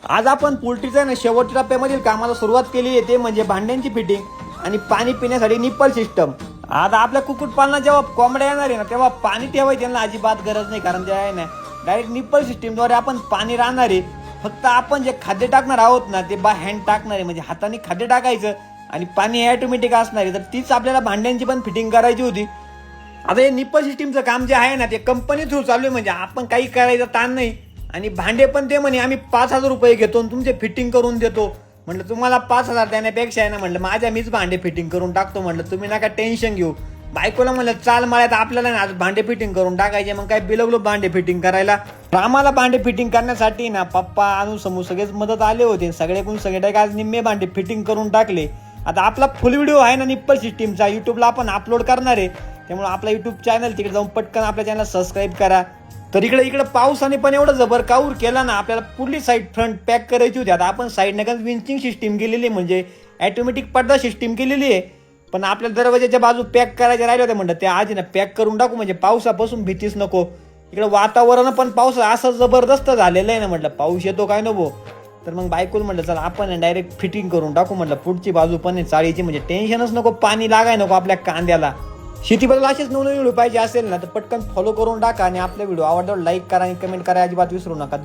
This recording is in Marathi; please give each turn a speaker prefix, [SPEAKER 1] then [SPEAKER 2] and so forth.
[SPEAKER 1] आज आपण पोल्ट्रीच्या ना शेवटच्या टप्प्यामधील कामाला सुरुवात केली आहे, ते म्हणजे भांड्यांची फिटिंग आणि पाणी पिण्यासाठी निप्पल सिस्टम. आता आपल्या कुक्कुटपालनात जेव्हा कोंबड्या येणार आहे ना, तेव्हा पाणी ठेवायची त्यांना अजिबात गरज नाही, कारण ते आहे ना डायरेक्ट निप्पल सिस्टीमद्वारे आपण पाणी राहणार आहे. फक्त आपण जे खाद्य टाकणार आहोत ना, ते बाय हँड टाकणार आहे, म्हणजे हाताने खाद्य टाकायचं आणि पाणी ऑटोमॅटिक असणार आहे. तर तीच आपल्याला भांड्यांची पण फिटिंग करायची होती. आता हे निप्पल सिस्टीमचं काम जे आहे ना, ते कंपनी थ्रू चालू आहे, म्हणजे आपण काही करायचं ताण नाही. आणि भांडे पण ते म्हणे आम्ही 5,000 रुपये घेतो आणि तुमचे फिटिंग करून देतो. म्हटलं तुम्हाला 5,000 देण्यापेक्षा आहे ना, म्हटलं माझ्या मीच भांडे फिटिंग करून टाकतो. म्हटलं तुम्ही नका टेन्शन घेऊ. बायकोला म्हणलं चाल मळ्यात, आपल्याला आज भांडे फिटिंग करून टाकायचे. मग काय बिलगलो भांडे फिटिंग करायला. आम्हाला भांडे फिटिंग करण्यासाठी ना पप्पा अनु समूह सगळेच मदत आले होते. सगळेकडून सगळे आज निम्मे भांडे फिटिंग करून टाकले. आता आपला फुल व्हिडिओ आहे ना निप्पल सिस्टीमचा, युट्यूबला आपण अपलोड करणार आहे. त्यामुळे आपला युट्यूब चॅनल तिकडे जाऊन पटकन आपल्या चॅनल सबस्क्राईब करा. तर इकडे पावसाने पण एवढं जबर काऊर केला ना, आपल्याला पुढली साईड फ्रंट पॅक करायची होती. आता आपण साईडने का विंचिंग सिस्टीम केलेली आहे, म्हणजे ऑटोमॅटिक पडदा सिस्टीम केलेली आहे. पण आपल्या दरवाजाच्या बाजू पॅक करायचे राहिले होते. म्हणलं ते आज ना पॅक करून टाकू, म्हणजे पावसापासून भीतीच नको. इकडे वातावरण पण पाऊस असं जबरदस्त झालेलं आहे ना, म्हटलं पाऊस येतो काय नको. तर मग बायकोला म्हटलं चला आपण डायरेक्ट फिटिंग करून टाकू. म्हटलं पुढची बाजू पण चाळीची, म्हणजे टेन्शनच नको, पाणी लागाय नको आपल्या कांद्याला. शेतीबद्दल असेच नवनवीन व्हिडिओ पाहिजे असेल ना, तर पटकन फॉलो करून टाका आणि आपले व्हिडिओ आवडल्यावर लाईक करा आणि कमेंट करा अजिबात विसरू नका.